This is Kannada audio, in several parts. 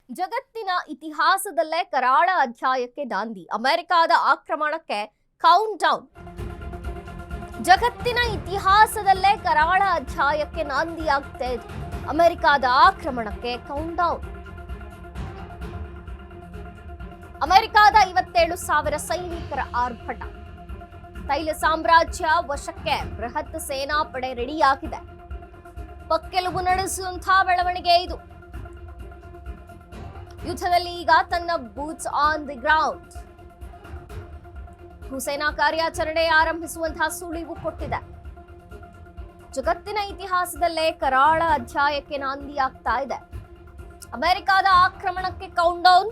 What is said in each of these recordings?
ಜಗತ್ತಿನ ಇತಿಹಾಸದಲ್ಲೇ ಕರಾಳ ಅಧ್ಯಾಯಕ್ಕೆ ನಾಂದಿ ಅಮೆರಿಕದ ಆಕ್ರಮಣಕ್ಕೆ ಕೌಂಟ್ ಡೌನ್. ಜಗತ್ತಿನ ಇತಿಹಾಸದಲ್ಲೇ ಕರಾಳ ಅಧ್ಯಾಯಕ್ಕೆ ನಾಂದಿಯಾಗ್ತಾ ಇದೆ ಅಮೆರಿಕದ ಆಕ್ರಮಣಕ್ಕೆ ಕೌಂಟ್ ಡೌನ್. ಅಮೆರಿಕದ 57,000 ಸೈನಿಕರ ಆರ್ಭಟ. ತೈಲ ಸಾಮ್ರಾಜ್ಯ ವಶಕ್ಕೆ ಬೃಹತ್ ಸೇನಾಪಡೆ ರೆಡಿಯಾಗಿದೆ. ಪಕ್ಕೆಲುಬು ನಡೆಸುವಂತಹ ಬೆಳವಣಿಗೆ ಇದು. ಯುದ್ಧದಲ್ಲಿ ಈಗ ತನ್ನ ಬೂಟ್ಸ್ ಆನ್ ದಿ ಗ್ರೌಂಡ್ ಭೂಸೇನಾ ಕಾರ್ಯಾಚರಣೆ ಆರಂಭಿಸುವಂತಹ ಸುಳಿವು ಕೊಟ್ಟಿದೆ. ಜಗತ್ತಿನ ಇತಿಹಾಸದಲ್ಲೇ ಕರಾಳ ಅಧ್ಯಾಯಕ್ಕೆ ನಾಂದಿಯಾಗ್ತಾ ಇದೆ ಅಮೆರಿಕದ ಆಕ್ರಮಣಕ್ಕೆ ಕೌಂಟ್ ಡೌನ್.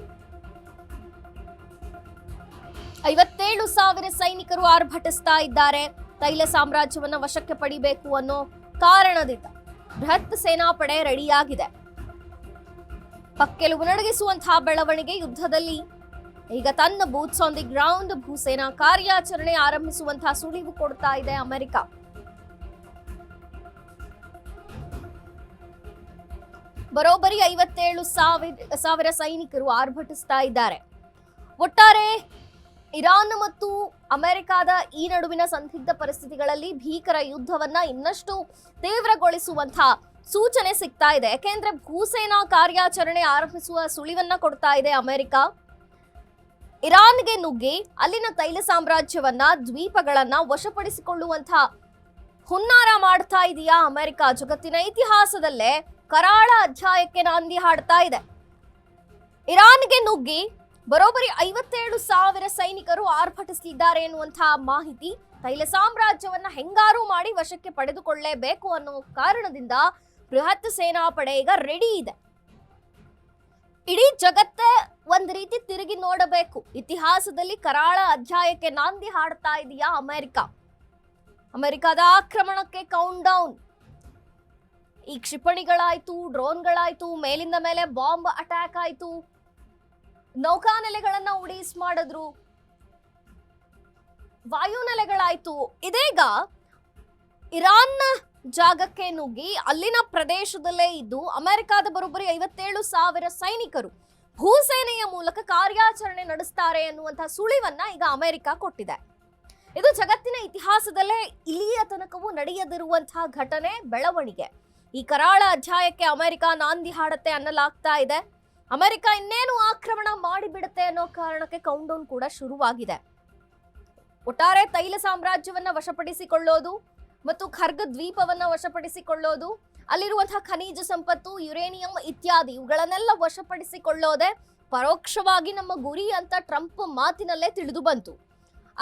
57,000 ಸೈನಿಕರು ಆರ್ಭಟಿಸ್ತಾ ಇದ್ದಾರೆ. ತೈಲ ಸಾಮ್ರಾಜ್ಯವನ್ನ ವಶಕ್ಕೆ ಪಡಿಬೇಕು ಅನ್ನೋ ಕಾರಣದಿಂದ ಬೃಹತ್ ಸೇನಾಪಡೆ ರೆಡಿಯಾಗಿದೆ. ಪಕ್ಕೆಲುಬು ನಡಗಿಸುವಂತಹ ಬೆಳವಣಿಗೆ. ಯುದ್ಧದಲ್ಲಿ ಈಗ ತನ್ನ ಬೂಟ್ಸ್ ಆನ್ ದಿ ಗ್ರೌಂಡ್ ಭೂಸೇನಾ ಕಾರ್ಯಾಚರಣೆ ಆರಂಭಿಸುವಂತಹ ಸುಳಿವು ಕೊಡ್ತಾ ಇದೆ ಅಮೆರಿಕ. ಬರೋಬ್ಬರಿ 57,000 ಸೈನಿಕರು ಆರ್ಭಟಿಸ್ತಾ ಇದ್ದಾರೆ. ಒಟ್ಟಾರೆ ಇರಾನ್ ಮತ್ತು ಅಮೆರಿಕದ ಈ ನಡುವಿನ ಸಂದಿಗ್ಧ ಪರಿಸ್ಥಿತಿಗಳಲ್ಲಿ ಭೀಕರ ಯುದ್ಧವನ್ನ ಇನ್ನಷ್ಟು ತೀವ್ರಗೊಳಿಸುವಂತಹ ಸೂಚನೆ ಸಿಗ್ತಾ ಇದೆ. ಯಾಕೆಂದ್ರೆ ಭೂಸೇನಾ ಕಾರ್ಯಾಚರಣೆ ಆರಂಭಿಸುವ ಸುಳಿವನ್ನ ಕೊಡ್ತಾ ಇದೆ ಅಮೆರಿಕ. ಇರಾನ್ಗೆ ನುಗ್ಗಿ ಅಲ್ಲಿನ ತೈಲ ಸಾಮ್ರಾಜ್ಯವನ್ನ, ದ್ವೀಪಗಳನ್ನ ವಶಪಡಿಸಿಕೊಳ್ಳುವಂತಹ ಹುನ್ನಾರ ಮಾಡ್ತಾ ಇದೆಯಾ ಅಮೆರಿಕ. ಜಗತ್ತಿನ ಇತಿಹಾಸದಲ್ಲೇ ಕರಾಳ ಅಧ್ಯಾಯಕ್ಕೆ ನಾಂದಿ ಹಾಡ್ತಾ ಇದೆ. ಇರಾನ್ಗೆ ನುಗ್ಗಿ ಬರೋಬ್ಬರಿ 57,000 ಸೈನಿಕರು ಆರ್ಭಟಿಸಲಿದ್ದಾರೆ ಎನ್ನುವಂತಹ ಮಾಹಿತಿ. ತೈಲ ಸಾಮ್ರಾಜ್ಯವನ್ನ ಹೆಂಗಾರು ಮಾಡಿ ವಶಕ್ಕೆ ಪಡೆದುಕೊಳ್ಳಲೇಬೇಕು ಅನ್ನೋ ಕಾರಣದಿಂದ ಬೃಹತ್ ಸೇನಾಪಡೆ ಈಗ ರೆಡಿ ಇದೆ. ಇಡೀ ಜಗತ್ತೇ ಒಂದ್ ರೀತಿ ತಿರುಗಿ ನೋಡಬೇಕು. ಇತಿಹಾಸದಲ್ಲಿ ಕರಾಳ ಅಧ್ಯಾಯಕ್ಕೆ ನಾಂದಿ ಹಾಡ್ತಾ ಇದೆಯಾ ಅಮೆರಿಕ. ಅಮೆರಿಕದ ಆಕ್ರಮಣಕ್ಕೆ ಕೌಂಟ್ ಡೌನ್. ಈ ಕ್ಷಿಪಣಿಗಳಾಯ್ತು, ಡ್ರೋನ್ಗಳಾಯ್ತು, ಮೇಲಿಂದ ಮೇಲೆ ಬಾಂಬ್ ಅಟ್ಯಾಕ್ ಆಯ್ತು, ನೌಕಾನೆಲೆಗಳನ್ನ ಉಡೀಸ್ ಮಾಡಿದ್ರು, ವಾಯುನೆಲೆಗಳಾಯ್ತು. ಇದೀಗ ಇರಾನ್ನ ಜಾಗಕ್ಕೆ ನುಗ್ಗಿ ಅಲ್ಲಿನ ಪ್ರದೇಶದಲ್ಲೇ ಇದ್ದು ಅಮೆರಿಕದ ಬರೋಬ್ಬರಿ 57,000 ಸೈನಿಕರು ಭೂಸೇನೆಯ ಮೂಲಕ ಕಾರ್ಯಾಚರಣೆ ನಡೆಸ್ತಾರೆ ಎನ್ನುವಂತಹ ಸುಳಿವನ್ನ ಈಗ ಅಮೆರಿಕ ಕೊಟ್ಟಿದೆ. ಇದು ಜಗತ್ತಿನ ಇತಿಹಾಸದಲ್ಲೇ ಇಲ್ಲಿಯ ತನಕವೂ ನಡೆಯದಿರುವಂತಹ ಘಟನೆ, ಬೆಳವಣಿಗೆ. ಈ ಕರಾಳ ಅಧ್ಯಾಯಕ್ಕೆ ಅಮೆರಿಕ ನಾಂದಿ ಹಾಡುತ್ತೆ ಅನ್ನಲಾಗ್ತಾ ಇದೆ. ಅಮೆರಿಕ ಇನ್ನೇನು ಆಕ್ರಮಣ ಮಾಡಿಬಿಡುತ್ತೆ ಅನ್ನೋ ಕಾರಣಕ್ಕೆ ಕೌಂಟ್ ಡೌನ್ ಕೂಡ ಶುರುವಾಗಿದೆ. ಒಟ್ಟಾರೆ ತೈಲ ಸಾಮ್ರಾಜ್ಯವನ್ನ ವಶಪಡಿಸಿಕೊಳ್ಳೋದು ಮತ್ತು ಖರ್ಗ ದ್ವೀಪವನ್ನ ವಶಪಡಿಸಿಕೊಳ್ಳೋದು, ಅಲ್ಲಿರುವಂತಹ ಖನಿಜ ಸಂಪತ್ತು, ಯುರೇನಿಯಂ ಇತ್ಯಾದಿ ಇವುಗಳನ್ನೆಲ್ಲ ವಶಪಡಿಸಿಕೊಳ್ಳೋದೆ ಪರೋಕ್ಷವಾಗಿ ನಮ್ಮ ಗುರಿ ಅಂತ ಟ್ರಂಪ್ ಮಾತಿನಲ್ಲೇ ತಿಳಿದು ಬಂತು.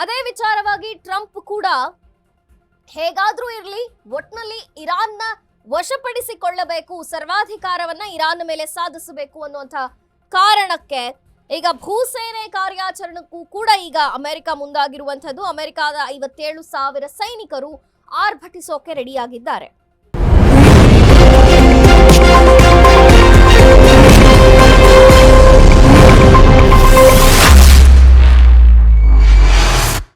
ಅದೇ ವಿಚಾರವಾಗಿ ಟ್ರಂಪ್ ಕೂಡ ಹೇಗಾದ್ರೂ ಇರಲಿ ಒಟ್ನಲ್ಲಿ ಇರಾನ್ನ ವಶಪಡಿಸಿಕೊಳ್ಳಬೇಕು, ಸರ್ವಾಧಿಕಾರವನ್ನ ಇರಾನ್ ಮೇಲೆ ಸಾಧಿಸಬೇಕು ಅನ್ನುವಂಥ ಕಾರಣಕ್ಕೆ ಈಗ ಭೂಸೇನೆ ಕಾರ್ಯಾಚರಣೆಗೂ ಕೂಡ ಈಗ ಅಮೆರಿಕ ಮುಂದಾಗಿರುವಂಥದ್ದು. ಅಮೆರಿಕದ 57,000 ಸೈನಿಕರು ಆರ್ಭಟಿಸೋಕೆ ರೆಡಿಯಾಗಿದ್ದಾರೆ.